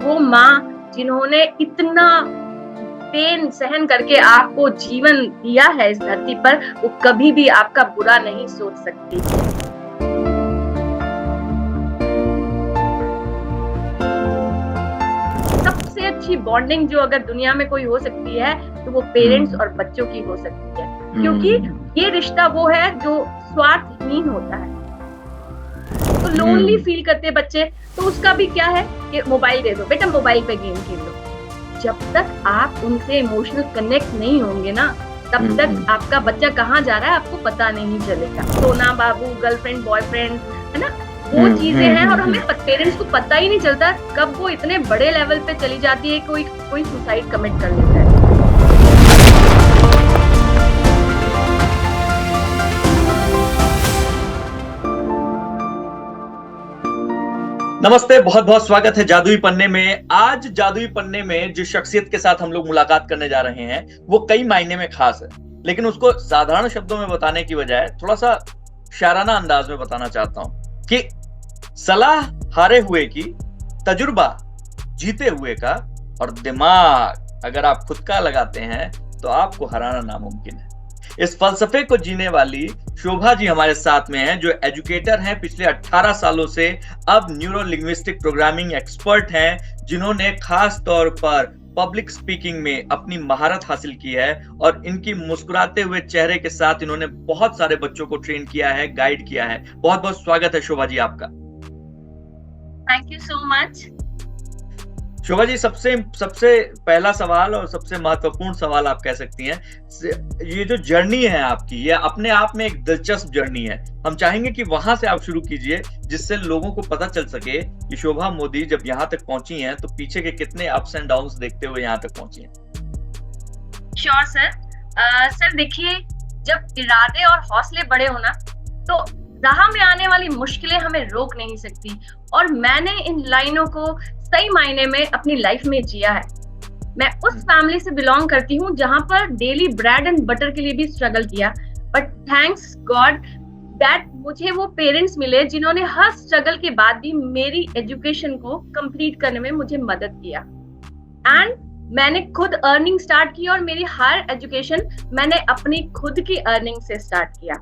वो माँ जिन्होंने इतना पेन सहन करके आपको जीवन दिया है इस धरती पर, वो कभी भी आपका बुरा नहीं सोच सकती। सबसे अच्छी बॉन्डिंग जो अगर दुनिया में कोई हो सकती है तो वो पेरेंट्स और बच्चों की हो सकती है, क्योंकि ये रिश्ता वो है जो स्वार्थहीन होता है। तो लोनली फील करते बच्चे, तो उसका भी क्या है कि मोबाइल दे दो बेटा, मोबाइल पे गेम खेल लो। जब तक आप उनसे इमोशनल कनेक्ट नहीं होंगे ना, तब तक आपका बच्चा कहाँ जा रहा है आपको पता नहीं चलेगा। सोना बाबू, गर्लफ्रेंड, बॉयफ्रेंड, है ना, वो चीजें हैं और हमें पेरेंट्स को पता ही नहीं चलता कब वो इतने बड़े लेवल पे चली जाती है, कोई सुसाइड कमिट कर लेता है। नमस्ते, बहुत बहुत स्वागत है जादुई पन्ने में। आज जादुई पन्ने में जिस शख्सियत के साथ हम लोग मुलाकात करने जा रहे हैं वो कई मायने में खास है, लेकिन उसको साधारण शब्दों में बताने की बजाय थोड़ा सा शायराना अंदाज में बताना चाहता हूं कि सलाह हारे हुए की, तजुर्बा जीते हुए का, और दिमाग अगर आप खुद का लगाते हैं तो आपको हराना नामुमकिन है। इस फलसफे को जीने वाली शोभा जी हमारे साथ में हैं, जो एजुकेटर हैं पिछले 18 सालों से, अब न्यूरो लिंग्विस्टिक प्रोग्रामिंग एक्सपर्ट हैं, जिन्होंने खास तौर पर पब्लिक स्पीकिंग में अपनी महारत हासिल की है और इनकी मुस्कुराते हुए चेहरे के साथ इन्होंने बहुत सारे बच्चों को ट्रेन किया है, गाइड किया है। बहुत बहुत स्वागत है शोभा जी आपका। Thank you so much. Shobha ji, सबसे पहला सवाल और सबसे महत्वपूर्ण सवाल आप कह सकती हैं, ये जो जर्नी है आपकी, ये अपने आप में एक दिलचस्प जर्नी है। हम चाहेंगे कि वहां से आप शुरू कीजिए, जिससे लोगों को पता चल सके कि शोभा मोदी जब यहाँ तक पहुंची हैं तो पीछे के कितने अप्स एंड डाउन्स देखते हुए यहाँ तक पहुंची हैं। Sure sir. सर देखिए, जब इरादे और हौसले बड़े होना तो राह में आने वाली मुश्किलें हमें रोक नहीं सकती, और मैंने इन लाइनों को सही मायने में अपनी लाइफ में जिया है। मैं उस फैमिली से बिलोंग करती हूँ जहां पर डेली ब्रेड एंड बटर के लिए भी स्ट्रगल किया, बट थैंक्स गॉड दैट मुझे वो पेरेंट्स मिले जिन्होंने हर स्ट्रगल के बाद भी मेरी एजुकेशन को कंप्लीट करने में मुझे मदद किया। एंड मैंने खुद अर्निंग स्टार्ट की और मेरी हर एजुकेशन मैंने अपनी खुद की अर्निंग से स्टार्ट किया,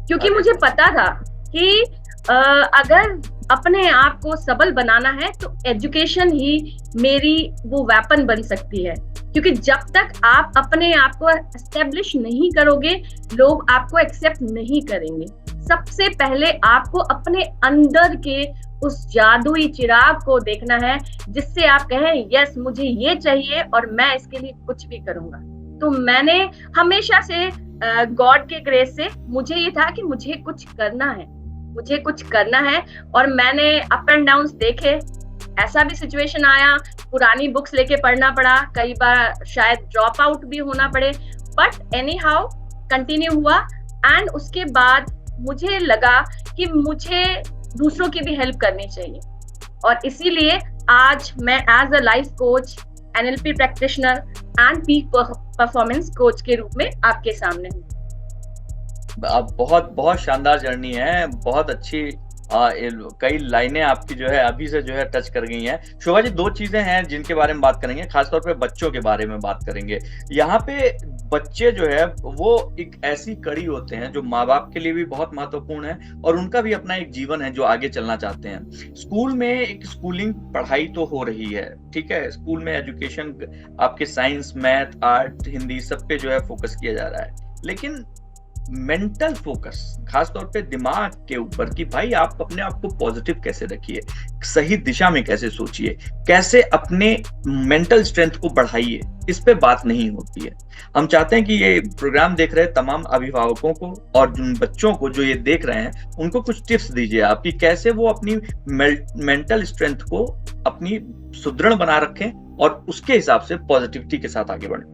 क्योंकि मुझे पता था कि अगर अपने आप को सबल बनाना है तो एजुकेशन ही मेरी वो वेपन बन सकती है। क्योंकि जब तक आप अपने आप को एस्टेब्लिश नहीं करोगे, लोग आपको एक्सेप्ट नहीं करेंगे। सबसे पहले आपको अपने अंदर के उस जादुई चिराग को देखना है, जिससे आप कहें यस मुझे ये चाहिए और मैं इसके लिए कुछ भी करूंगा। तो मैंने हमेशा से गॉड के ग्रेस से मुझे ये था कि मुझे कुछ करना है, और मैंने अप एंड डाउन्स देखे। ऐसा भी सिचुएशन आया, पुरानी बुक्स लेके पढ़ना पड़ा, कई बार शायद ड्रॉप आउट भी होना पड़े, बट एनी हाउ कंटिन्यू हुआ। एंड उसके बाद मुझे लगा कि मुझे दूसरों की भी हेल्प करनी चाहिए, और इसीलिए आज मैं as a life coach, NLP practitioner and peak performance coach के रूप में आपके सामने हूँ। आप बहुत शानदार जर्नी है, बहुत अच्छी। कई लाइनें आपकी जो है अभी से जो है टच कर गई हैं। शोभा जी, दो चीजें हैं जिनके बारे में बात करेंगे, खासतौर पे बच्चों के बारे में बात करेंगे। यहाँ पे बच्चे जो है वो एक ऐसी कड़ी होते हैं जो माँ बाप के लिए भी बहुत महत्वपूर्ण है, और उनका भी अपना एक जीवन है जो आगे चलना चाहते हैं। स्कूल में एक स्कूलिंग पढ़ाई तो हो रही है, ठीक है, स्कूल में एजुकेशन आपके साइंस, मैथ, आर्ट, हिंदी सब पे जो है फोकस किया जा रहा है, लेकिन मेंटल फोकस खासतौर पे दिमाग के ऊपर कि भाई आप अपने आप को पॉजिटिव कैसे रखिए, सही दिशा में कैसे सोचिए, कैसे अपने मेंटल स्ट्रेंथ को बढ़ाइए, इस पे बात नहीं होती है। हम चाहते हैं कि ये प्रोग्राम देख रहे तमाम अभिभावकों को और जिन बच्चों को जो ये देख रहे हैं उनको कुछ टिप्स दीजिए आप कि कैसे वो अपनी मेंटल स्ट्रेंथ को अपनी सुदृढ़ बना रखें और उसके हिसाब से पॉजिटिविटी के साथ आगे बढ़ें।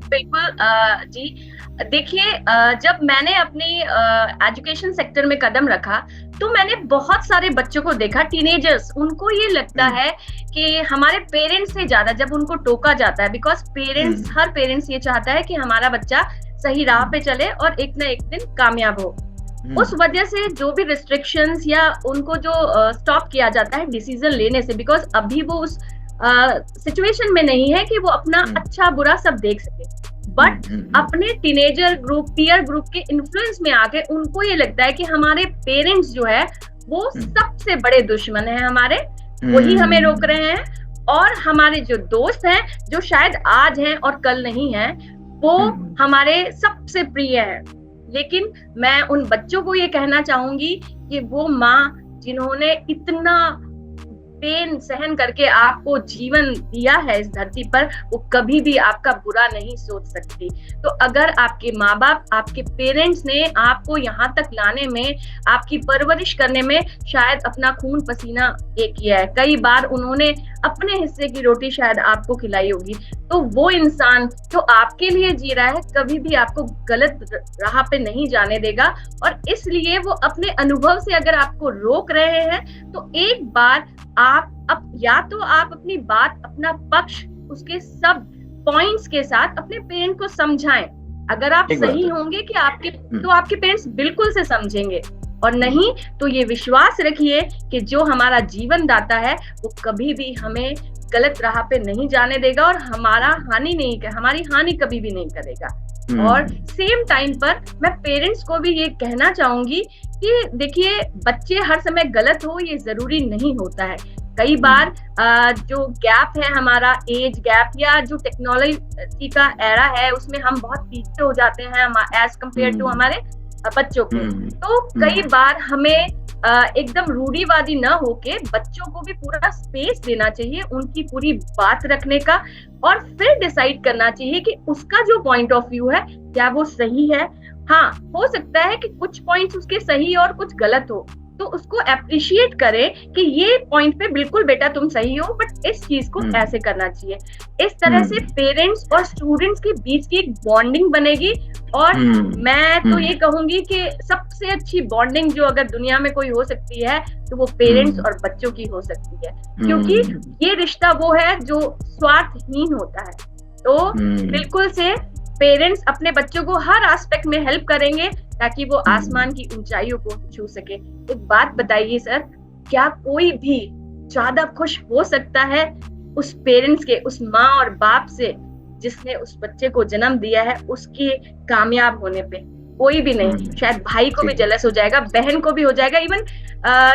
बिल्कुल जी, देखिए, जब मैंने अपनी एजुकेशन सेक्टर में कदम रखा तो मैंने बहुत सारे बच्चों को देखा, टीनेजर्स, उनको ये लगता है कि हमारे पेरेंट्स से ज्यादा जब उनको टोका जाता है, बिकॉज हर पेरेंट्स ये चाहता है कि हमारा बच्चा सही राह पे चले और एक ना एक दिन कामयाब हो। उस वजह से जो भी रिस्ट्रिक्शंस या उनको जो स्टॉप किया जाता है डिसीजन लेने से, बिकॉज अभी वो उस सिचुएशन में नहीं है कि वो अपना अच्छा बुरा सब देख सके, बट अपने टीनेजर ग्रुप, पीयर ग्रुप के इन्फ्लुएंस में आके उनको ये लगता है कि हमारे पेरेंट्स जो है वो सबसे बड़े दुश्मन है हमारे, वही हमें रोक रहे हैं, और हमारे जो दोस्त हैं जो शायद आज हैं और कल नहीं हैं वो हमारे सबसे प्रिय है। लेकिन मैं उन बच्चों को ये कहना चाहूंगी कि वो माँ जिन्होंने इतना पेन सहन करके आपको जीवन दिया है इस धरती पर, वो कभी भी आपका बुरा नहीं सोच सकती। तो अगर आपके माँ बाप, आपके पेरेंट्स ने आपको यहाँ तक लाने में, आपकी परवरिश करने में शायद अपना खून पसीना एक किया है, कई बार उन्होंने अपने हिस्से की रोटी शायद आपको खिलाई होगी, तो वो इंसान जो आपके लिए जी रहा है कभी भी आपको गलत राह पे नहीं जाने देगा। और इसलिए वो अपने अनुभव से अगर आपको रोक रहे हैं तो एक बार आप या तो आप अपनी बात, अपना पक्ष उसके सब पॉइंट्स के साथ अपने पेरेंट को समझाएं। अगर आप सही होंगे कि आपके पेरेंट्स बिल्कुल से समझेंगे, और नहीं तो ये विश्वास रखिए कि जो हमारा जीवन दाता है वो कभी भी हमें गलत राह पे नहीं जाने देगा और हमारी हानि कभी भी नहीं करेगा। और सेम टाइम पर मैं पेरेंट्स को भी ये कहना चाहूंगी कि देखिए, बच्चे हर समय गलत हो ये जरूरी नहीं होता है। कई बार जो गैप है हमारा, एज गैप या जो टेक्नोलॉजी का एरा है, उसमें हम बहुत पीछे हो जाते हैं एज कम्पेयर टू हमारे बच्चों को। तो कई बार हमें एकदम रूढ़िवादी न होके बच्चों को भी पूरा स्पेस देना चाहिए, उनकी पूरी बात रखने का, और फिर डिसाइड करना चाहिए कि उसका जो पॉइंट ऑफ व्यू है क्या वो सही है। हाँ, हो सकता है कि कुछ पॉइंट्स उसके सही और कुछ गलत हो, तो उसको अप्रिशिएट करें कि ये पॉइंट पे बिल्कुल बेटा तुम सही हो, बट इस चीज को ऐसे करना चाहिए। इस तरह से पेरेंट्स और स्टूडेंट्स के बीच की एक बॉन्डिंग बनेगी। और मैं तो ये कहूंगी कि सबसे अच्छी बॉन्डिंग जो अगर दुनिया में कोई हो सकती है तो वो पेरेंट्स और बच्चों की हो सकती है, क्योंकि ये रिश्ता वो है जो स्वार्थहीन होता है। तो बिल्कुल से पेरेंट्स अपने बच्चों को हर एस्पेक्ट में हेल्प करेंगे ताकि वो आसमान की ऊंचाइयों को छू सके। एक बात बताइए सर, क्या कोई भी ज्यादा खुश हो सकता है उस पेरेंट्स के, उस माँ और बाप से जिसने उस बच्चे को जन्म दिया है, उसके कामयाब होने पे? कोई भी नहीं। शायद भाई को भी जेलस हो जाएगा, बहन को भी हो जाएगा, इवन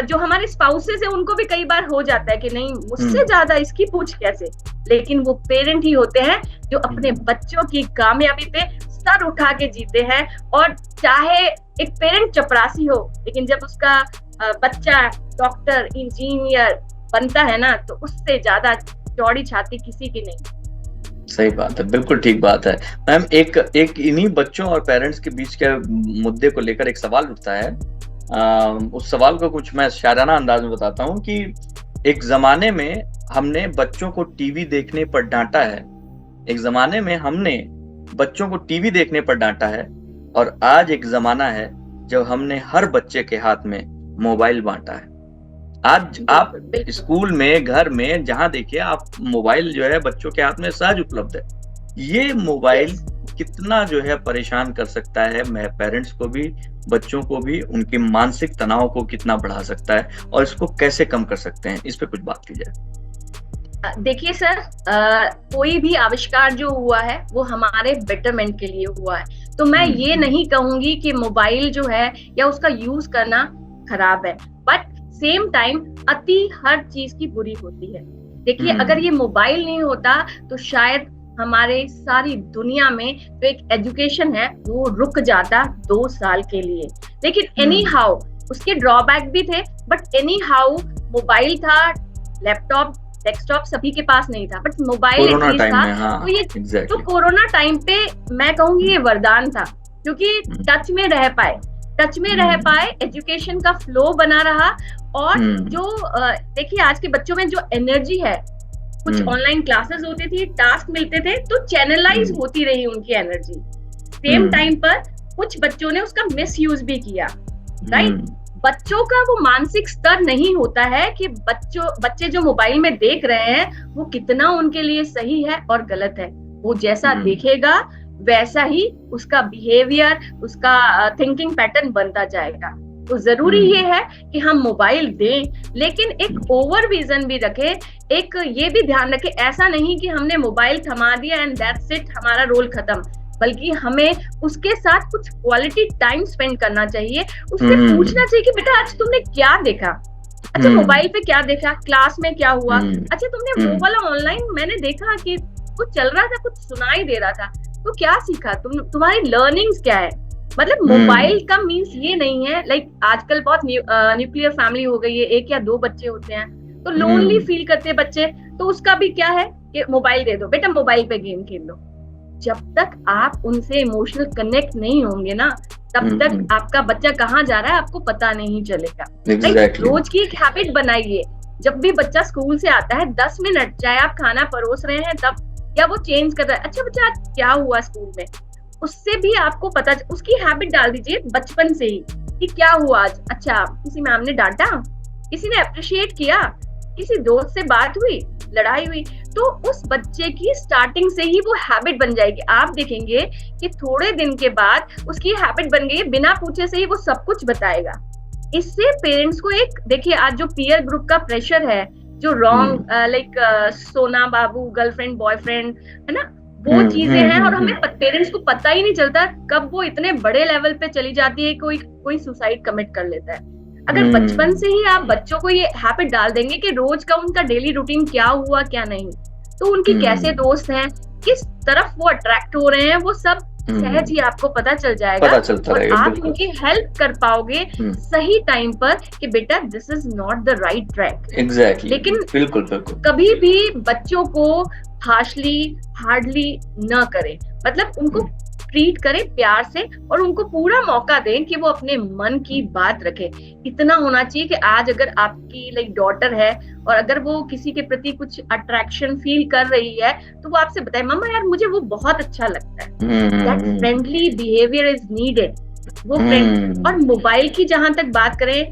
जो हमारे स्पाउसेस है उनको भी कई बार हो जाता है कि नहीं मुझसे ज्यादा इसकी पूछ कैसे। लेकिन वो पेरेंट ही होते हैं जो अपने बच्चों की कामयाबी पे सर उठा के जीते हैं। और चाहे एक पेरेंट चपरासी हो, लेकिन जब उसका बच्चा डॉक्टर, इंजीनियर बनता है ना, तो उससे ज्यादा चौड़ी छाती किसी की नहीं। सही बात है, बिल्कुल ठीक बात है मैम। एक इन्हीं बच्चों और पेरेंट्स के बीच के मुद्दे को लेकर एक सवाल उठता है। उस सवाल को कुछ मैं शायराना अंदाज में बताता हूँ कि एक जमाने में हमने बच्चों को टीवी देखने पर डांटा है, एक जमाने में हमने बच्चों को टीवी देखने पर डांटा है, और आज एक जमाना है जब हमने हर बच्चे के हाथ में मोबाइल बांटा है। आज आप स्कूल में, घर में, जहां देखिए आप मोबाइल जो है बच्चों के हाथ में सहज उपलब्ध है। ये मोबाइल कितना जो है परेशान कर सकता है पेरेंट्स को भी, बच्चों को भी, उनके मानसिक तनाव को कितना बढ़ा सकता है, और इसको कैसे कम कर सकते हैं, इस पे कुछ बात की जाए। देखिए सर, कोई भी आविष्कार जो हुआ है वो हमारे बेटरमेंट के लिए हुआ है। तो मैं ये नहीं कहूंगी कि मोबाइल जो है या उसका यूज करना खराब है, बट सेम टाइम अति हर चीज की बुरी होती है। देखिए, अगर ये मोबाइल नहीं होता तो शायद हमारे सारी दुनिया में जो एक एजुकेशन है वो रुक जाता 2 साल के लिए। लेकिन एनी हाउ उसके ड्रॉबैक भी थे, बट एनी हाउ मोबाइल था, लैपटॉप, डेस्कटॉप सभी के पास नहीं था, बट मोबाइल था। हाँ, तो ये तो कोरोना टाइम पे मैं कहूंगी ये वरदान था, क्योंकि टच में रह पाए, एजुकेशन का फ्लो बना रहा। और जो देखिए आज के बच्चों में जो एनर्जी है, कुछ ऑनलाइन क्लासेस होती थी, टास्क मिलते थे, तो चैनलाइज होती रही उनकी एनर्जी। सेम टाइम पर कुछ बच्चों ने उसका मिसयूज भी किया, राइट। बच्चों का वो मानसिक स्तर नहीं होता है कि बच्चे जो मोबाइल में देख रहे हैं वो कितना उनके लिए सही है और गलत है। वो जैसा देखेगा वैसा ही उसका बिहेवियर, उसका थिंकिंग पैटर्न बनता जाएगा। तो जरूरी ये है कि हम मोबाइल दें, लेकिन एक ओवर विजन भी रखे, एक ये भी ध्यान रखे, ऐसा नहीं कि हमने मोबाइल थमा दिया एंड दैट्स इट, हमारा रोल खत्म, बल्कि हमें उसके साथ कुछ क्वालिटी टाइम स्पेंड करना चाहिए। उससे पूछना चाहिए कि बेटा आज तुमने क्या देखा, अच्छा मोबाइल पे क्या देखा, क्लास में क्या हुआ, अच्छा तुमने वो वाला ऑनलाइन मैंने देखा कि कुछ चल रहा था, कुछ सुनाई दे रहा था, तो क्या सीखा, तुम्हारी लर्निंग्स क्या है। मतलब मोबाइल का मीन्स ये नहीं है, लाइक आजकल बहुत न्यूक्लियर फैमिली हो गई है, 1 या 2 बच्चे होते हैं, तो लोनली फील करते हैं बच्चे, तो उसका भी क्या है कि मोबाइल दे दो बेटा, मोबाइल पे गेम खेल लो। जब तक आप उनसे इमोशनल कनेक्ट नहीं होंगे ना, तब तक आपका बच्चा कहाँ जा रहा है आपको पता नहीं चलेगा। exactly. रोज की एक हैबिट बनाइए, जब भी बच्चा स्कूल से आता है 10 मिनट, चाहे आप खाना परोस रहे हैं तब, या वो चेंज कर रहा है, अच्छा बच्चा आज क्या हुआ स्कूल में, उससे भी आपको पता, उसकी हैबिट डाल दीजिए बचपन से ही कि क्या हुआ आज, अच्छा किसी मैम ने डांटा, किसी ने अप्रिशिएट किया, किसी दोस्त से बात हुई, लड़ाई हुई, तो उस बच्चे की स्टार्टिंग से ही वो हैबिट बन जाएगी। आप देखेंगे कि थोड़े दिन के बाद उसकी हैबिट बन गई, बिना पूछे से ही वो सब कुछ बताएगा। इससे पेरेंट्स को एक, देखिए आज जो पीयर ग्रुप का प्रेशर है, जो रॉन्ग लाइक सोना बाबू, गर्लफ्रेंड बॉयफ्रेंड, है ना, वो चीजें हैं, और हमें पेरेंट्स को पता ही नहीं चलता कब वो इतने बड़े लेवल पे चली जाती है, कोई सुसाइड कमिट कर लेता है। अगर बचपन से ही आप बच्चों को ये हैबिट डाल देंगे कि रोज का उनका डेली रूटीन क्या हुआ क्या नहीं, तो उनकी कैसे दोस्त हैं, किस तरफ वो अट्रैक्ट हो रहे हैं, वो सब सहज ही आपको पता चल जाएगा, और आप उनकी हेल्प कर पाओगे सही टाइम पर कि बेटा this is not the right track. Exactly. लेकिन बिल्कुल कभी भी बच्चों को हार्डली न करें, मतलब उनको ट्रीट करें प्यार से, और उनको पूरा मौका दें कि वो अपने मन की बात रखे। इतना होना चाहिए कि आज अगर आपकी लाइक डॉटर है और अगर वो किसी के प्रति कुछ अट्रैक्शन फील कर रही है, तो वो आपसे बताए मम्मा यार मुझे वो बहुत अच्छा लगता है। That friendly behaviour is needed. वो फ्रेंड, और मोबाइल की जहां तक बात करें,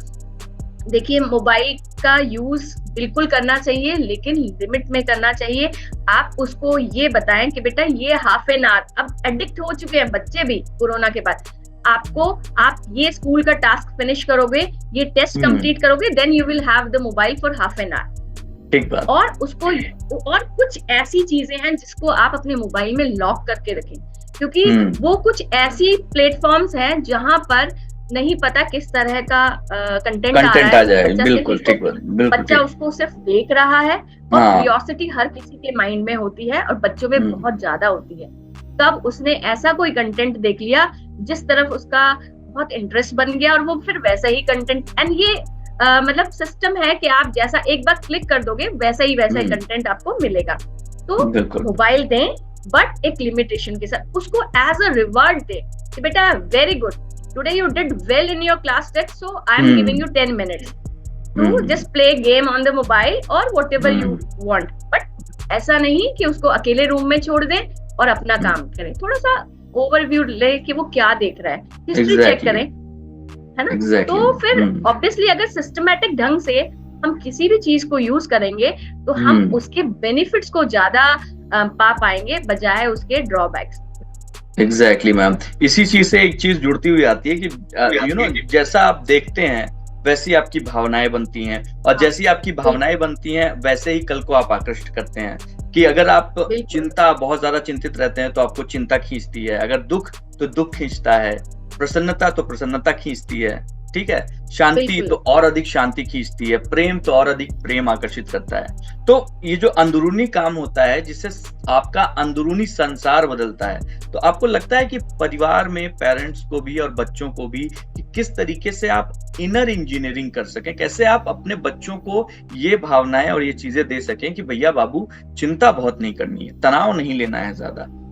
देखिए मोबाइल का यूज बिल्कुल करना चाहिए, लेकिन लिमिट में करना चाहिए। आप उसको ये बताएं कि बेटा ये हाफ एन आवर, अब एडिक्ट हो चुके हैं बच्चे भी कोरोना के बाद, आप ये स्कूल का टास्क फिनिश करोगे, ये टेस्ट कंप्लीट करोगे, then you will have the mobile for half an hour. ठीक बात। और उसको, और कुछ ऐसी चीजें हैं जिसको आप अपने मोबाइल में लॉक करके रखें, क्योंकि वो कुछ ऐसी प्लेटफॉर्म्स हैं जहां पर नहीं पता किस तरह का कंटेंट आ रहा है। बिल्कुल ठीक बात। बच्चा उसको सिर्फ देख रहा है, और क्यूरियोसिटी हर किसी के माइंड में होती है, और बच्चों में बहुत ज्यादा होती है। तब उसने ऐसा कोई कंटेंट देख लिया जिस तरफ उसका बहुत इंटरेस्ट बन गया, और वो फिर वैसा ही कंटेंट, एंड ये मतलब सिस्टम है कि आप जैसा एक बार क्लिक कर दोगे वैसा ही कंटेंट आपको मिलेगा। तो मोबाइल दें, बट एक लिमिटेशन के साथ। उसको एज अ रिवार्ड दें कि बेटा very good, today you did well in your class text, so I am giving you 10 minutes to just play game on the mobile or whatever you want, but ऐसा नहीं कि उसको अकेले room में छोड़ दें और अपना काम करें। थोड़ा सा ओवरव्यू ले कि वो क्या देख रहा है, हिस्ट्री चेक करें, है ना। तो फिर ऑब्वियसली अगर सिस्टमैटिक ढंग से हम किसी भी चीज को यूज करेंगे, तो हम उसके बेनिफिट्स को ज्यादा पा पाएंगे बजाय उसके ड्रॉबैक्स। एग्जैक्टली मैम, इसी चीज से एक चीज जुड़ती हुई आती है कि यू नो जैसा आप देखते हैं वैसी आपकी भावनाएं बनती हैं, और जैसी आपकी भावनाएं बनती हैं वैसे ही कल को आप आकृष्ट करते हैं। कि अगर आप बहुत ज्यादा चिंतित रहते हैं तो आपको चिंता खींचती है, अगर दुख तो दुख खींचता है, प्रसन्नता तो प्रसन्नता खींचती है, ठीक है, शांति तो और अधिक शांति खींचती है, प्रेम तो और अधिक प्रेम आकर्षित करता है। तो ये जो अंदरूनी काम होता है जिससे आपका अंदरूनी संसार बदलता है, तो आपको लगता है कि परिवार में पेरेंट्स को भी और बच्चों को भी कि किस तरीके से आप इनर इंजीनियरिंग कर सकें, कैसे आप अपने बच्चों को ये भावनाएं और ये चीजें दे सकें कि भैया बाबू चिंता बहुत नहीं करनी है, तनाव नहीं लेना है,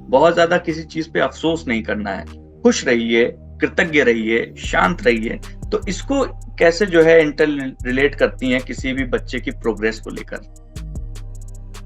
बहुत ज्यादा किसी चीज पे अफसोस नहीं करना है, खुश रहिए, कृतज्ञ रहिए, शांत रहिए। तो इसको कैसे जो है इंटर रिलेट करती हैं किसी भी बच्चे की प्रोग्रेस को लेकर?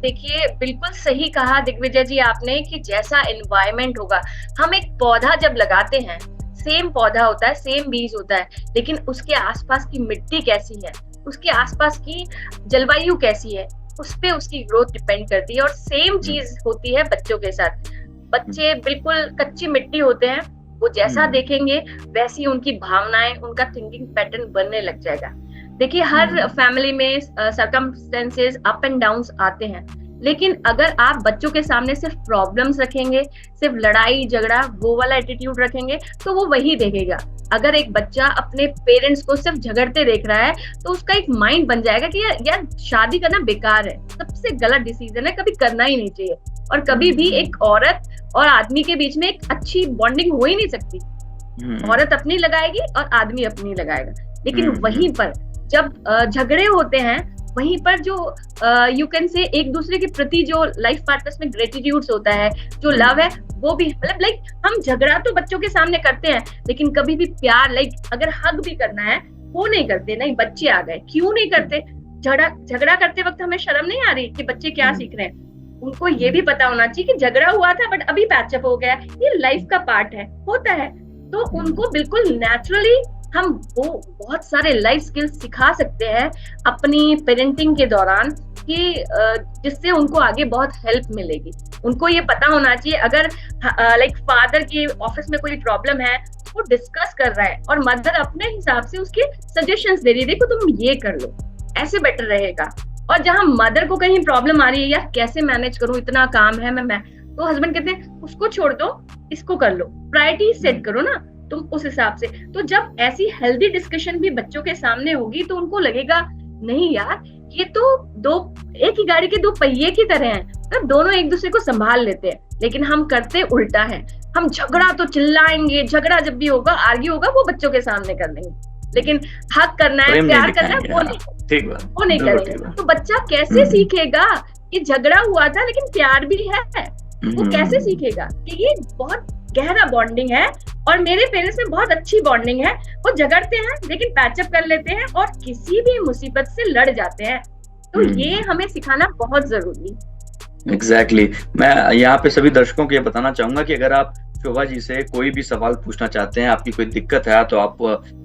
देखिए बिल्कुल सही कहा दिग्विजय जी आपने कि जैसा एनवायरनमेंट होगा, हम एक पौधा जब लगाते हैं, सेम पौधा होता है, सेम बीज होता है, लेकिन उसके आसपास की मिट्टी कैसी है, उसके आसपास की जलवायु कैसी है, उस पे उसकी ग्रोथ डिपेंड करती है। और सेम चीज होती है बच्चों के साथ। बच्चे बिल्कुल कच्ची मिट्टी होते हैं, वो जैसा देखेंगे वैसी उनकी भावनाएं, उनका थिंकिंग पैटर्न बनने लग जाएगा। देखिए हर फैमिली में सर्कमस्टेंसेस अप एंड डाउन्स आते हैं, लेकिन अगर आप बच्चों के सामने सिर्फ प्रॉब्लम्स रखेंगे, सिर्फ लड़ाई झगड़ा वो वाला एटीट्यूड रखेंगे, तो वो वही देखेगा। अगर एक बच्चा अपने पेरेंट्स को सिर्फ झगड़ते देख रहा है तो उसका एक माइंड बन जाएगा कि यार शादी करना बेकार है, सबसे गलत डिसीजन है, कभी करना ही नहीं चाहिए। और कभी भी एक औरत और आदमी के बीच में एक अच्छी बॉन्डिंग हो ही नहीं सकती। औरत अपनी लगाएगी और आदमी अपनी लगाएगा। लेकिन वहीं पर जब झगड़े होते हैं, वहीं पर जो यू कैन से एक दूसरे के प्रति जो लाइफ पार्टनर्स में ग्रेटिट्यूड्स होता है, जो लव है, वो भी मतलब लाइक हम झगड़ा तो बच्चों के सामने करते हैं, लेकिन कभी भी प्यार लाइक अगर हग भी करना है वो नहीं करते। नहीं, बच्चे आ गए, क्यों नहीं करते? झगड़ा करते वक्त हमें शर्म नहीं आ रही कि बच्चे क्या सीख रहे हैं? उनको ये भी पता होना चाहिए कि झगड़ा हुआ था बट अभी पैचअप हो गया, ये लाइफ का पार्ट है, होता है। तो उनको बिल्कुल नेचुरली हम वो बहुत सारे लाइफ स्किल्स सिखा सकते हैं अपनी पेरेंटिंग के दौरान, कि जिससे उनको आगे बहुत हेल्प मिलेगी। उनको ये पता होना चाहिए अगर लाइक फादर की ऑफिस में कोई प्रॉब्लम है, वो डिस्कस कर रहा है और मदर अपने हिसाब से उसके सजेशंस दे रही है, देखो तुम ये कर लो, ऐसे बेटर रहेगा। और जहां मदर को कहीं प्रॉब्लम आ रही है, यार कैसे मैनेज करूं, इतना काम है, मैं तो हस्बैंड कहते हैं उसको छोड़ दो, इसको कर लो, प्रायोरिटी सेट करो ना तुम उस हिसाब से। तो जब ऐसी हेल्दी डिस्कशन भी बच्चों के सामने होगी तो उनको लगेगा नहीं यार, ये तो एक ही गाड़ी के दो पहिए की तरह हैं, मतलब दोनों एक दूसरे को संभाल लेते हैं। लेकिन हम करते उल्टा है, हम झगड़ा तो चिल्लाएंगे, झगड़ा जब भी होगा, आर्ग्यू होगा, वो बच्चों के सामने कर लेंगे, लेकिन हक करना है, प्यार करना है, वो नहीं करेंगे। तो बच्चा कैसे सीखेगा कि झगड़ा हुआ था लेकिन प्यार भी है? वो कैसे सीखेगा कि ये बहुत गहरा बॉन्डिंग है और मेरे पेरेंट्स में बहुत अच्छी बॉन्डिंग है, वो झगड़ते हैं लेकिन पैचअप कर लेते हैं और किसी भी मुसीबत से लड़ जाते हैं। तो ये हमें सिखाना बहुत जरूरी है। एग्जैक्टली। मैं यहाँ पे सभी दर्शकों को ये बताना चाहूंगा कि अगर आप शोभा जी से कोई भी सवाल पूछना चाहते हैं, आपकी कोई दिक्कत है, तो आप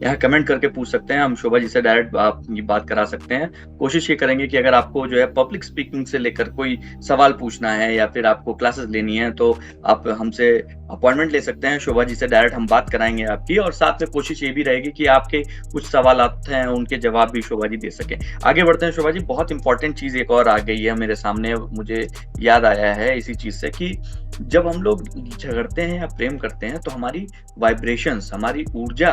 यहाँ कमेंट करके पूछ सकते हैं। हम शोभा जी से डायरेक्ट आप ये बात करा सकते हैं। कोशिश ये करेंगे कि अगर आपको जो है पब्लिक स्पीकिंग से लेकर कोई सवाल पूछना है या फिर आपको क्लासेस लेनी है, तो आप हमसे अपॉइंटमेंट ले सकते हैं। शोभा जी से डायरेक्ट हम बात कराएंगे आपकी, और साथ में कोशिश ये भी रहेगी कि आपके कुछ सवाल हैं उनके जवाब भी शोभा जी दे सके। आगे बढ़ते हैं शोभा जी। बहुत इंपॉर्टेंट चीज एक और आ गई है मेरे सामने, मुझे याद आया है इसी चीज से कि जब हम लोग झगड़ते हैं या प्रेम करते हैं तो हमारी वाइब्रेशंस, हमारी ऊर्जा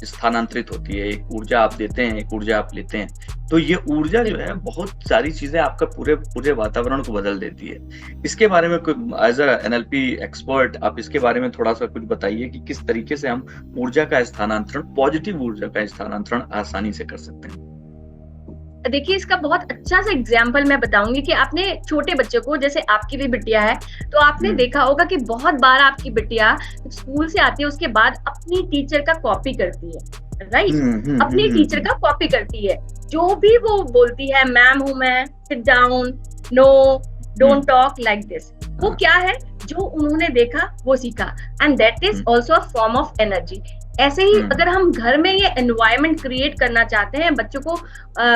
स्थानांतरित होती है। एक ऊर्जा आप देते हैं, एक ऊर्जा आप लेते हैं। तो ये ऊर्जा जो है बहुत सारी चीजें आपका पूरे वातावरण को बदल देती है। इसके बारे में कोई एज अ एनएलपी एक्सपर्ट आप इसके बारे में थोड़ा सा कुछ बताइए कि किस तरीके से हम ऊर्जा का स्थानांतरण, पॉजिटिव ऊर्जा का स्थानांतरण आसानी से कर सकते हैं। देखिए इसका बहुत अच्छा सा एग्जाम्पल मैं बताऊंगी कि आपने छोटे बच्चे को, जैसे आपकी भी बिटिया है, तो आपने देखा होगा कि बहुत बार आपकी बिटिया स्कूल से आती है उसके बाद अपनी टीचर का कॉपी करती है, राइट? अपनी टीचर का कॉपी करती है, जो भी वो बोलती है, मैम हूं मैं, sit down, no, don't talk like this, वो क्या है जो उन्होंने देखा वो सीखा, and that is also a form of energy. ऐसे ही अगर हम घर में ये एनवायरनमेंट क्रिएट करना चाहते हैं, बच्चों को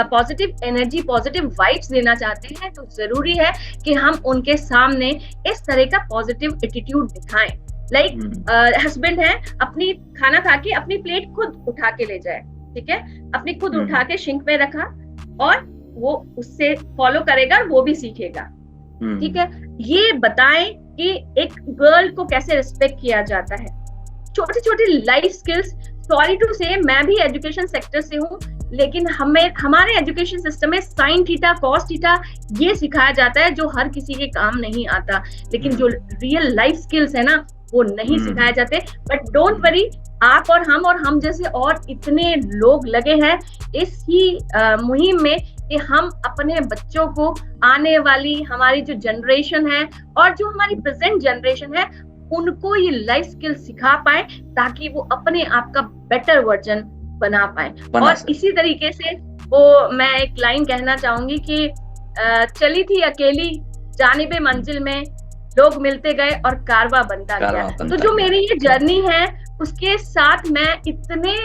पॉजिटिव एनर्जी, पॉजिटिव वाइब्स देना चाहते हैं, तो जरूरी है कि हम उनके सामने इस तरह का पॉजिटिव एटीट्यूड दिखाएं। लाइक हस्बैंड है, अपनी खाना खा के अपनी प्लेट खुद उठा के ले जाए, ठीक है, अपनी खुद उठा के सिंक में रखा, और वो उससे फॉलो करेगा, वो भी सीखेगा, ठीक है। ये बताएं कि एक गर्ल को कैसे रिस्पेक्ट किया जाता है। छोटी छोटी लाइफ स्किल्स, सॉरी टू से मैं भी एजुकेशन सेक्टर से हूँ, लेकिन हमारे एजुकेशन सिस्टम में साइन थीटा, कॉस थीटा ये सिखाया जाता है जो हर किसी के काम नहीं आता, लेकिन जो रियल लाइफ स्किल्स है ना वो नहीं सिखाए जाते। बट डोंट वरी, आप और हम जैसे और इतने लोग लगे हैं इस ही मुहिम में कि हम अपने बच्चों को, आने वाली हमारी जो जनरेशन है और जो हमारी प्रेजेंट जनरेशन है, उनको ये लाइफ स्किल सिखा पाए ताकि वो अपने आप का बेटर वर्जन बना पाए। और इसी तरीके से वो मैं एक लाइन कहना चाहूंगी कि चली थी अकेली जानिबे मंजिल में, लोग मिलते गए और कारवा बनता गया। तो जो मेरी ये जर्नी है उसके साथ मैं इतने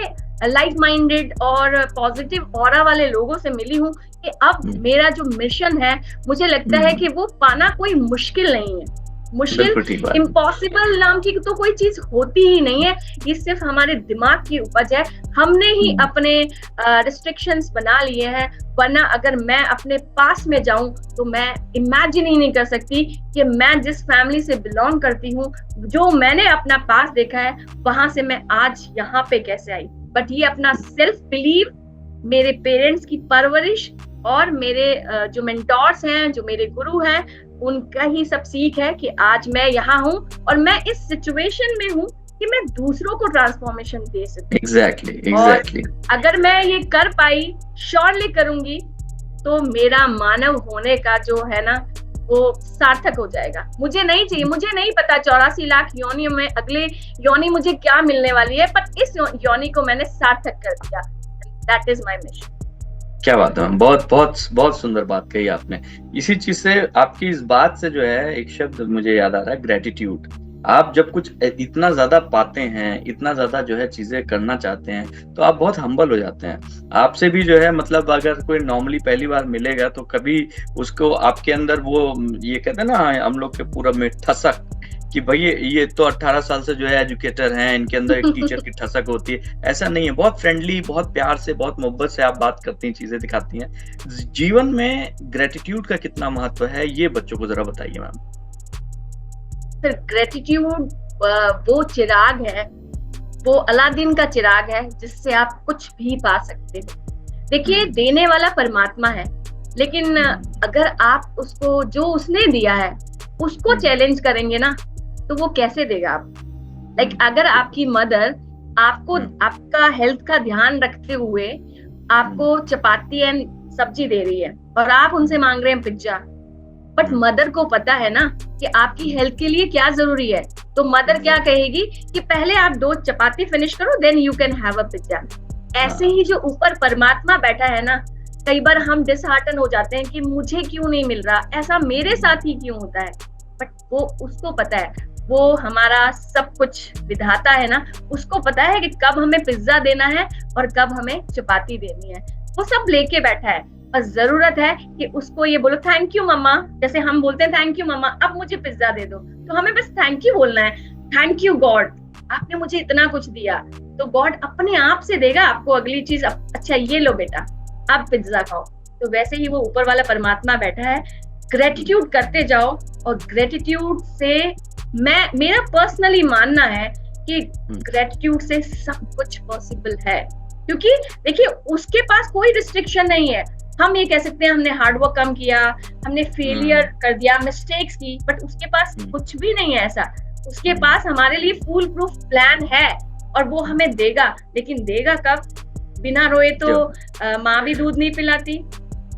लाइक माइंडेड और पॉजिटिव ऑरा वाले लोगों से मिली हूँ कि अब मेरा जो मिशन है, मुझे लगता है कि वो पाना कोई मुश्किल नहीं है। मुश्किल, बिल्कुल ठीक बात। इम्पॉसिबल नाम की तो कोई चीज होती ही नहीं है। ये सिर्फ हमारे दिमाग की उपज है, हमने ही अपने रिस्ट्रिक्शंस बना लिए हैं। वरना अगर मैं अपने पास में जाऊं तो मैं इमेजिन ही नहीं कर सकती कि मैं जिस फैमिली से बिलोंग करती हूँ, जो मैंने अपना पास देखा है, वहां से मैं आज यहाँ पे कैसे आई। बट ये अपना सेल्फ बिलीव, मेरे पेरेंट्स की परवरिश और मेरे जो मेंटोर्स हैं, जो मेरे गुरु हैं, उनका ही सब सीख है कि आज मैं यहाँ हूँ और मैं इस सिचुएशन में हूँ कि मैं दूसरों को ट्रांसफॉर्मेशन दे सकती हूँ। एग्जैक्टली। अगर मैं ये कर पाई, श्योरली करूंगी, तो मेरा मानव होने का जो है ना वो सार्थक हो जाएगा। मुझे नहीं चाहिए, मुझे नहीं पता 84 लाख योनियों में अगले योनि मुझे क्या मिलने वाली है, पर इस योनि को मैंने सार्थक कर दिया। That is my mission. क्या बात है, बहुत बहुत बहुत सुंदर बात कही आपने। इसी चीज से, आपकी इस बात से जो है एक शब्द मुझे याद आ रहा है, ग्रेटिट्यूड। आप जब कुछ इतना ज्यादा पाते हैं, इतना ज्यादा जो है चीजें करना चाहते हैं, तो आप बहुत हम्बल हो जाते हैं। आपसे भी जो है मतलब अगर कोई नॉर्मली पहली बार मिलेगा तो कभी उसको आपके अंदर वो ये कहते हैं ना हम लोग के पूरा में ठसक कि भाई ये तो 18 साल से जो है एजुकेटर हैं, इनके अंदर एक टीचर की ठसक होती है। ऐसा नहीं है, बहुत फ्रेंडली, बहुत प्यार से, बहुत मोहब्बत से आप बात करती हैं, चीजें दिखाती हैं। जीवन में ग्रेटिट्यूड का कितना महत्व है, ये बच्चों को जरा बताइए मैम। फिर ग्रेटिट्यूड वो चिराग है, वो अलादीन का चिराग है जिससे आप कुछ भी पा सकते हो। देखिए, देने वाला परमात्मा है, लेकिन अगर आप उसको, जो उसने दिया है उसको चैलेंज करेंगे ना, तो वो कैसे देगा आप। लाइक अगर आपकी मदर आपको आपका हेल्थ का ध्यान रखते हुए आपको चपाती एंड सब्जी दे रही है और आप उनसे मांग रहे हैं पिज्जा, बट मदर को पता है ना कि आपकी हेल्थ के लिए क्या जरूरी है, तो मदर क्या कहेगी कि पहले आप 2 चपाती फिनिश करो, then you can have a pizza. ऐसे ही जो ऊपर परमात्मा बैठा है ना, कई बार हम डिसहार्टन हो जाते हैं कि मुझे क्यों नहीं मिल रहा, ऐसा मेरे साथ ही क्यों होता है। बट वो उसको पता है, वो हमारा सब कुछ विधाता है ना, उसको पता है कि कब हमें पिज्जा देना है और कब हमें चपाती देनी है। वो सब लेके बैठा है, बस जरूरत है कि उसको ये बोलो थैंक यू मम्मा, जैसे हम बोलते हैं थैंक यू मम्मा, अब मुझे पिज्जा दे दो, तो हमें बस थैंक यू बोलना है। थैंक यू गॉड, आपने मुझे इतना कुछ दिया, तो गॉड अपने आप से देगा आपको अगली चीज। अच्छा ये लो बेटा, अब पिज्जा खाओ। तो वैसे ही वो ऊपर वाला परमात्मा बैठा है। ग्रेटिट्यूड करते जाओ, और ग्रेटिट्यूड से मेरा पर्सनली मानना है कि ग्रेटिट्यूड से सब कुछ पॉसिबल है, क्योंकि देखिए उसके पास कोई रिस्ट्रिक्शन नहीं है। हम ये कह सकते हैं हमने हार्डवर्क कम किया, हमने फेलियर कर दिया, मिस्टेक्स की, बट उसके पास कुछ भी नहीं है ऐसा। उसके पास हमारे लिए फुल प्रूफ प्लान है और वो हमें देगा, लेकिन देगा कब? बिना रोए तो माँ भी दूध नहीं पिलाती।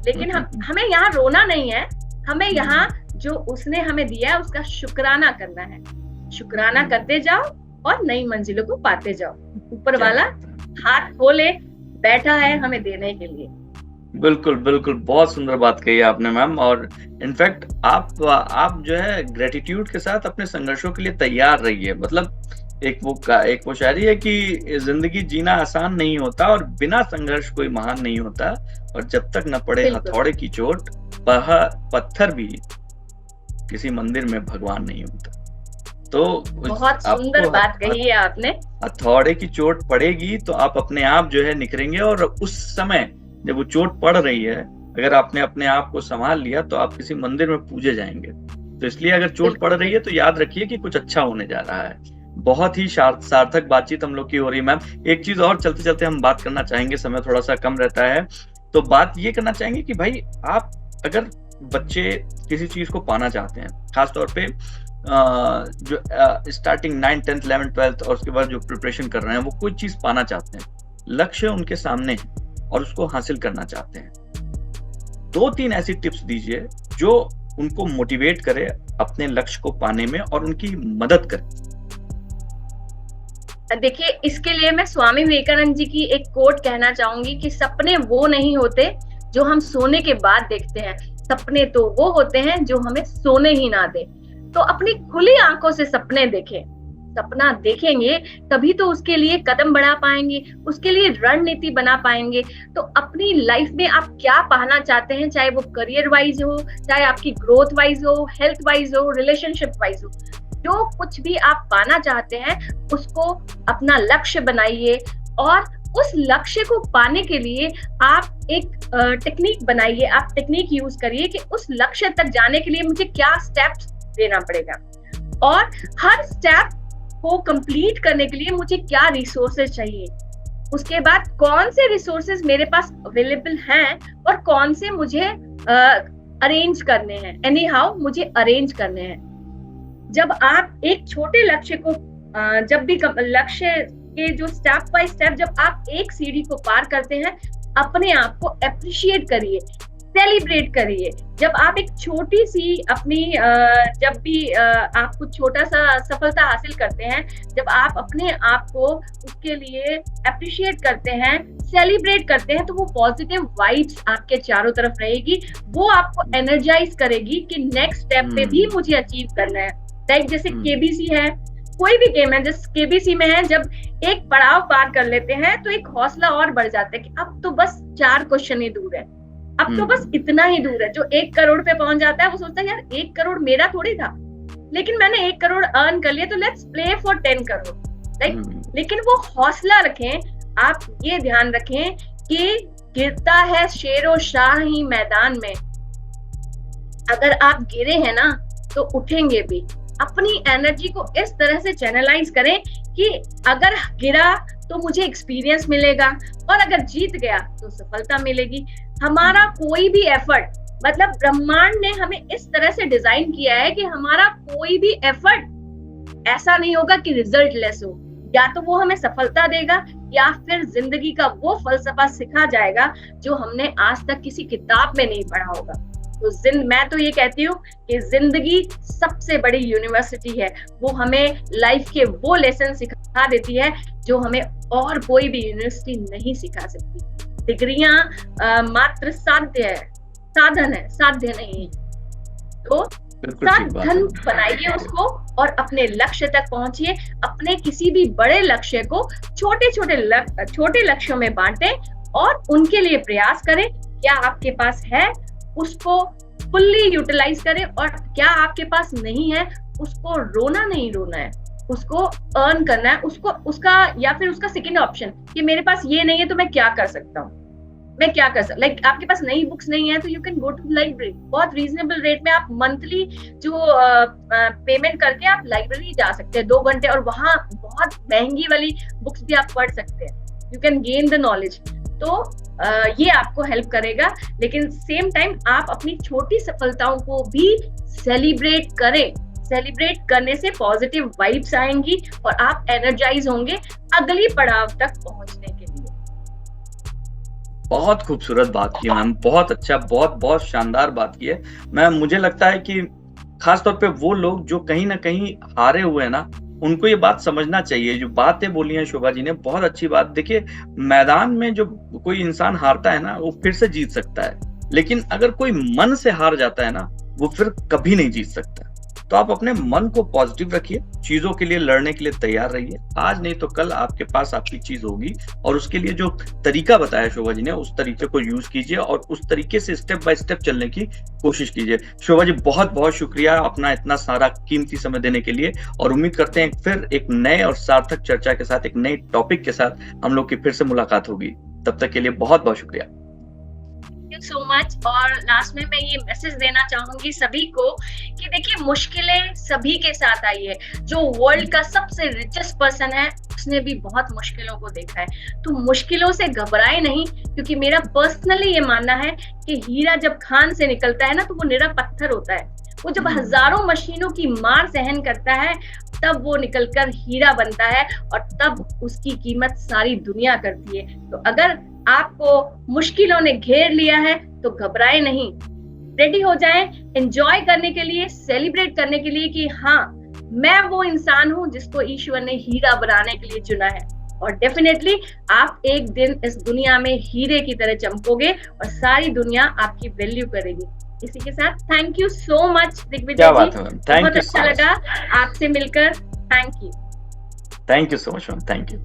लेकिन हमें यहाँ रोना नहीं है, हमें यहाँ जो उसने हमें दिया है उसका शुक्राना करना है। शुक्राना करते जाओ और नई मंजिलों को पाते जाओ। ऊपर वाला हाथ खोले बैठा है हमें देने के लिए। बिल्कुल बिल्कुल, बहुत सुंदर बात कही आपने मैम। और इनफैक्ट आप जो है ग्रेटिट्यूड के साथ अपने संघर्षों के लिए तैयार रहिए। मतलब एक वो शायरी है कि जिंदगी जीना आसान नहीं होता और बिना संघर्ष कोई महान नहीं होता, और जब तक न पड़े हथौड़े की चोट पत्थर भी किसी मंदिर में भगवान नहीं होता। तो बहुत सुंदर बात कही है आपने। हथौड़े की चोट पड़ेगी तो आप अपने आप जो है निखरेंगे, और उस समय जब वो चोट पड़ रही है, अगर आपने अपने आप को संभाल लिया तो आप किसी मंदिर में पूजे जाएंगे। तो इसलिए अगर चोट पड़ रही है तो याद रखिए कि कुछ अच्छा होने जा रहा है। बहुत ही सार्थक बातचीत हम लोग की हो रही है मैम। एक चीज और चलते चलते हम बात करना चाहेंगे, समय थोड़ा सा कम रहता है, तो बात ये करना चाहेंगे कि भाई आप अगर बच्चे किसी चीज को पाना चाहते हैं, खासतौर पे जो स्टार्टिंग 9, 10, 11, 12 और उसके बाद जो प्रिपरेशन कर रहे हैं, वो कोई चीज पाना चाहते हैं, लक्ष्य उनके सामने है और उसको हासिल करना चाहते हैं, 2-3 ऐसी टिप्स दीजिए जो उनको मोटिवेट करे अपने लक्ष्य को पाने में और उनकी मदद करे। देखिए, इसके लिए मैं स्वामी विवेकानंद जी की एक कोट कहना चाहूंगी कि सपने वो नहीं होते जो हम सोने के बाद देखते हैं, सपने तो वो होते हैं जो हमें सोने ही ना दे। तो अपनी खुली आंखों से सपने देखें, सपना देखेंगे तभी तो उसके लिए कदम बढ़ा पाएंगे, उसके लिए रणनीति बना पाएंगे। तो अपनी लाइफ में आप क्या पाना चाहते हैं, चाहे वो करियर वाइज हो, चाहे आपकी ग्रोथ वाइज हो, हेल्थ वाइज हो, रिलेशनशिप वाइज हो, जो कुछ भी आप पाना चाहते हैं उसको अपना लक्ष्य बनाइए और उस लक्ष्य को पाने के लिए आप एक टेक्निक बनाइए, आप टेक्निक यूज करिए कि उस लक्ष्य तक जाने के लिए मुझे क्या स्टेप्स देना पड़ेगा और हर स्टेप को कंप्लीट करने के लिए मुझे क्या रिसोर्सेज चाहिए, उसके बाद कौन से रिसोर्सेज मेरे पास अवेलेबल हैं और कौन से मुझे अरेंज करने हैं, एनी हाउ मुझे अरेंज करने हैं। जब आप एक छोटे लक्ष्य को जब भी लक्ष्य के जो स्टेप बाय स्टेप जब आप एक सीढ़ी को पार करते हैं, अपने आप को अप्रिशिएट करिए, सेलिब्रेट करिए। जब आप एक छोटी सी अपनी जब भी आप कुछ छोटा सा सफलता हासिल करते हैं, जब आप अपने आप को उसके लिए अप्रिशिएट करते हैं, सेलिब्रेट करते हैं, तो वो पॉजिटिव वाइब्स आपके चारों तरफ रहेगी, वो आपको एनर्जाइज करेगी कि नेक्स्ट स्टेप पे भी मुझे अचीव करना है। लाइक जैसे केबीसी है, कोई भी गेम है, जैसे केबीसी में है, जब एक पड़ाव पार कर लेते हैं तो एक हौसला और बढ़ जाता है कि अब तो बस 4 क्वेश्चन ही दूर है, अब तो बस इतना ही दूर है। जो 1 करोड़ पे पहुंच जाता है वो सोचता है यार 1 करोड़ मेरा थोड़ी था, लेकिन मैंने 1 करोड़ अर्न कर लिया, तो लेट्स प्ले फॉर 10 करोड़। लेकिन वो हौसला रखें, आप ये ध्यान रखें कि गिरता है शेरो शाह ही मैदान में, अगर आप गिरे हैं ना तो उठेंगे भी। अपनी एनर्जी को इस तरह से चैनलाइज करें कि अगर गिरा तो मुझे एक्सपीरियंस मिलेगा और अगर जीत गया तो सफलता मिलेगी। हमारा कोई भी एफर्ट, मतलब ब्रह्मांड ने हमें इस तरह से डिजाइन किया है कि हमारा कोई भी एफर्ट ऐसा नहीं होगा कि रिजल्ट लेस हो, या तो वो हमें सफलता देगा या फिर जिंदगी का वो फलसफा सिखा जाएगा जो हमने आज तक किसी किताब में नहीं पढ़ा होगा। तो मैं तो ये कहती हूँ कि जिंदगी सबसे बड़ी यूनिवर्सिटी है, वो हमें लाइफ के वो लेसन सिखा देती है जो हमें और कोई भी यूनिवर्सिटी नहीं सिखा सकती। डिग्रियां मात्र साधन है, साध्य नहीं है। तो साधन बनाइए उसको और अपने लक्ष्य तक पहुंचिए। अपने किसी भी बड़े लक्ष्य को छोटे लक्ष्यों में बांटें और उनके लिए प्रयास करें। क्या आपके पास है उसको फुल्ली यूटिलाइज करें, और क्या आपके पास नहीं है उसको रोना नहीं रोना है, उसको अर्न करना है, उसको उसका या फिर उसका सेकंड ऑप्शन कि मेरे पास ये नहीं है तो मैं क्या कर सकता हूँ, मैं क्या कर सकता। लाइक आपके पास नई बुक्स नहीं है तो you can go to library, बहुत रीजनेबल रेट में आप मंथली जो पेमेंट करके आप लाइब्रेरी जा सकते हैं 2 घंटे, और वहां बहुत महंगी वाली बुक्स भी आप पढ़ सकते हैं। You can gain the knowledge. तो ये आपको हेल्प करेगा, लेकिन सेम टाइम आप अपनी छोटी सफलताओं को भी सेलिब्रेट करें। सेलिब्रेट करने से पॉजिटिव वाइब्स आएंगी और आप एनर्जाइज होंगे अगली पड़ाव तक पहुंचने के लिए। बहुत खूबसूरत बात की मैम, बहुत अच्छा, बहुत शानदार बात की है मैम। मुझे लगता है कि खासतौर पे वो लोग जो कहीं ना कहीं हारे हुए हैं ना, उनको ये बात समझना चाहिए। जो बातें बोली हैं शोभा जी ने, बहुत अच्छी बात। देखिए, मैदान में जो कोई इंसान हारता है ना, वो फिर से जीत सकता है, लेकिन अगर कोई मन से हार जाता है ना, वो फिर कभी नहीं जीत सकता। तो आप अपने मन को पॉजिटिव रखिए, चीजों के लिए लड़ने के लिए तैयार रहिए। आज नहीं तो कल आपके पास आपकी चीज होगी, और उसके लिए जो तरीका बताया शोभा जी ने, उस तरीके को यूज कीजिए और उस तरीके से स्टेप बाय स्टेप चलने की कोशिश कीजिए। शोभा जी, बहुत शुक्रिया अपना इतना सारा कीमती समय देने के लिए, और उम्मीद करते हैं फिर एक नए और सार्थक चर्चा के साथ, एक नए टॉपिक के साथ हम लोग की फिर से मुलाकात होगी। तब तक के लिए बहुत शुक्रिया। So much. और लास्ट में मैं ये मैसेज देना चाहूंगी सभी को कि देखिए, मुश्किलें सभी के साथ आई है। जो वर्ल्ड का सबसे रिचेस्ट पर्सन है उसने भी बहुत मुश्किलों को देखा है। तो मुश्किलों से घबराए नहीं, क्योंकि मेरा पर्सनली ये मानना है कि हीरा जब खान से निकलता है ना, तो वो निरा पत्थर होता है। वो जब हजारों मशीनों की मार सहन करता है, तब वो निकलकर हीरा बनता है, और तब उसकी कीमत सारी दुनिया करती है। तो अगर आपको मुश्किलों ने घेर लिया है तो घबराए नहीं, रेडी हो जाएं एंजॉय करने के लिए, सेलिब्रेट करने के लिए कि हाँ, मैं वो इंसान हूं जिसको ईश्वर ने हीरा बनाने के लिए चुना है। और डेफिनेटली आप एक दिन इस दुनिया में हीरे की तरह चमकोगे और सारी दुनिया आपकी वैल्यू करेगी। इसी के साथ thank you so much Digvijay ji, बहुत अच्छा लगा आपसे मिलकर। Thank you. Thank you so much ma'am, thank you.